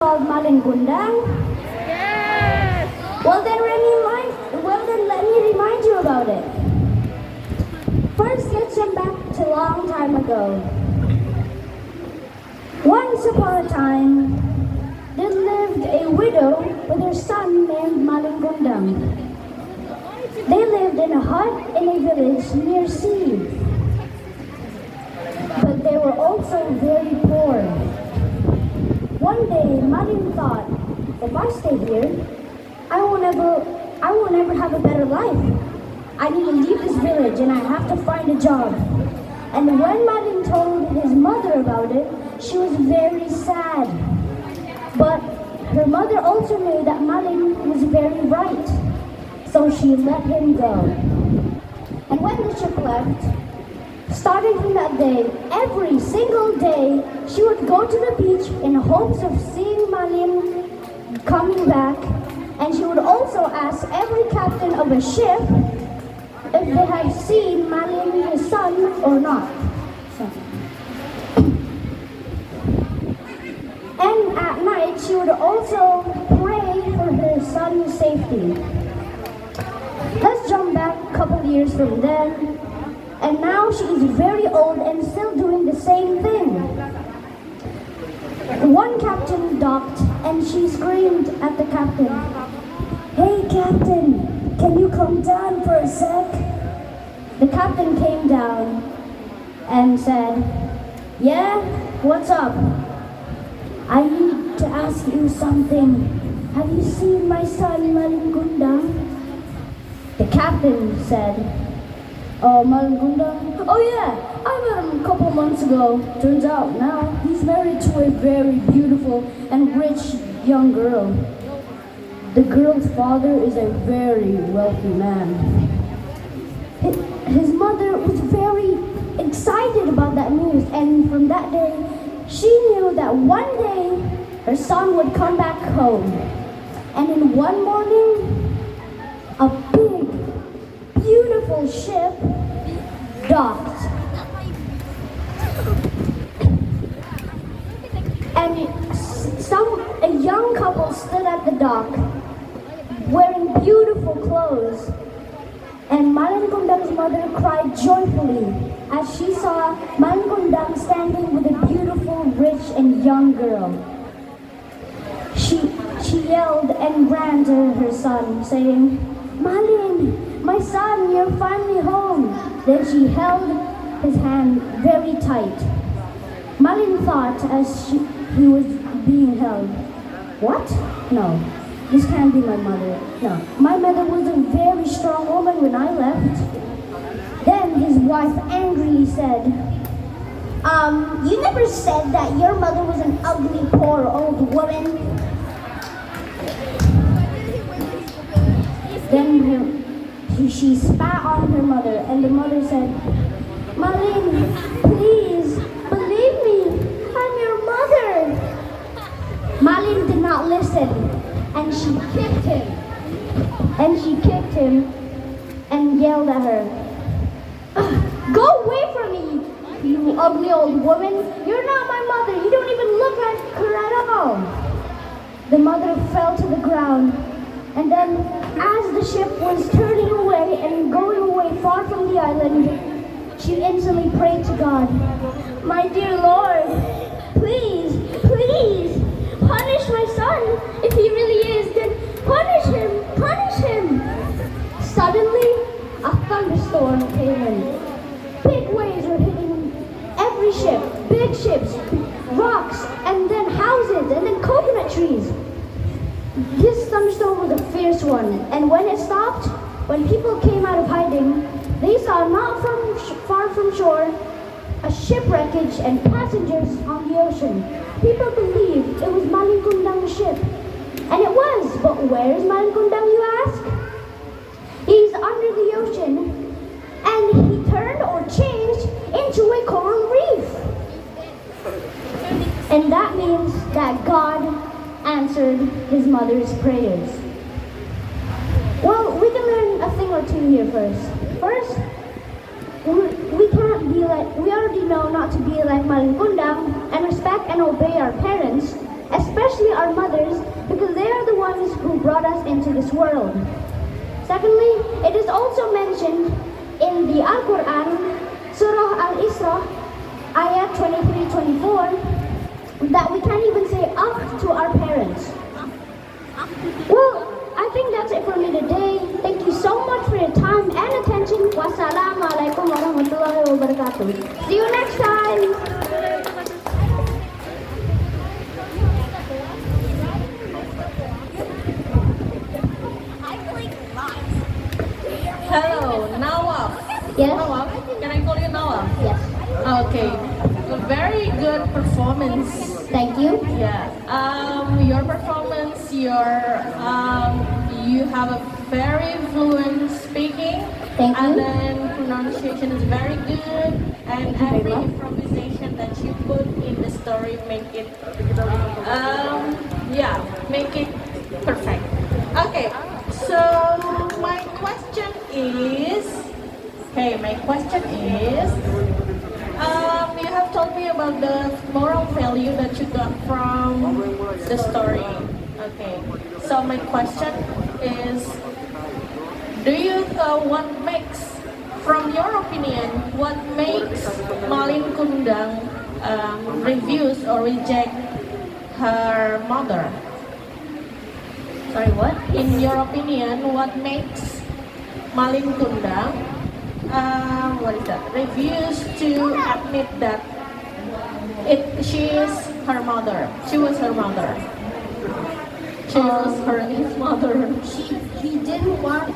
Called Malingundang? Yes! Well then let me remind you about it. First, let's jump back to a long time ago. Once upon a time, there lived a widow with her son named Malingundang. They lived in a hut in a village near sea. But they were also very poor. One day, Malin thought, if I stay here, I will never have a better life. I need to leave this village and I have to find a job. And when Malin told his mother about it, she was very sad. But her mother also knew that Malin was very right, so she let him go. And when the ship left, starting from that day, every single day, she would go to the beach in hopes of seeing Malin coming back, and she would also ask every captain of a ship if they had seen Malin, his son, or not. And at night, she would also pray for her son's safety. Let's jump back a couple years from then. And now she is very old and still doing the same thing. One captain docked and she screamed at the captain, "Hey captain, can you come down for a sec?" The captain came down and said, "Yeah, what's up?" "I need to ask you something. Have you seen my son Malingundang?" The captain said, "Oh, Malingundang? Oh yeah, I met him a couple months ago. Turns out now he's married to a very beautiful and rich young girl. The girl's father is a very wealthy man." His mother was very excited about that news, and from that day, she knew that one day her son would come back home. And in one morning, a big, beautiful ship docked. And a young couple stood at the dock wearing beautiful clothes. And Malingundang's mother cried joyfully as she saw Malingundang standing with a beautiful, rich, and young girl. She yelled and ran to her son, saying, "Malin, my son, you're finally home." Then she held his hand very tight. Malin thought as he was being held, "What? No, this can't be my mother. No, my mother was a very strong woman when I left." Then his wife angrily said, You never said that your mother was an ugly, poor old woman." Then she spat on her mother, and the mother said, "Malin, please, believe me, I'm your mother." Malin did not listen, and she kicked him. And yelled at her, "Go away from me, you ugly old woman. You're not my mother. You don't even look like her at all." The mother fell to the ground. And then, as the ship was turning away and going away far from the island, she instantly prayed to God, "My dear Lord, please, please, punish my son. If he really is, then punish him, punish him." Suddenly, a thunderstorm came in. Big waves were hitting every ship, big ships, rocks, and then houses, and then coconut trees. This thunderstorm was a fierce one, and when it stopped, when people came out of hiding, they saw not far from shore a shipwreckage and passengers on the ocean. People believed it was Malingundang's ship, and it was. But where is Malingundang, you ask? He's under the ocean, and he turned or changed into a coral reef. And that means that God answered his mother's prayers. Well, we can learn a thing or two here first. First, we already know not to be like Malingundang and respect and obey our parents, especially our mothers, because they are the ones who brought us into this world. Secondly, it is also mentioned in the Al-Quran, Surah Al-Isra, ayat 23-24, that we can't even say to our parents. Well, I think that's it for me today. Thank you so much for your time and attention. Wassalamualaikum warahmatullahi wabarakatuh. See you next time. Hello, Nawwaf. Yes. Nawwaf, can I call you Nawwaf? Yes. Okay. A very good performance. Thank you. Yeah. Your performance, you have a very fluent speaking. Thank you. And then pronunciation is very good. And Thank you every very much. improvisation that you put in the story make it, make it perfect. Okay. So my question is, you have told me about the moral value that you got from the story. Okay, so my question is, from your opinion, what makes Malin Kundang refuse or reject her mother? Sorry, what? In your opinion, what makes Malin Kundang refuse to admit that she was her mother. She was his mother. He didn't want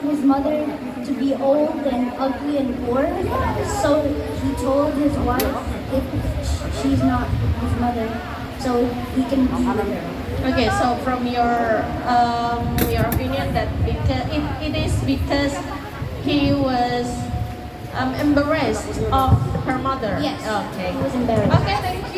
his mother to be old and ugly and poor, so he told his wife if she's not his mother, so he can be with her. Okay, so from your opinion that it is because he was embarrassed of her mother. Yes. Okay. He was embarrassed. Okay, thank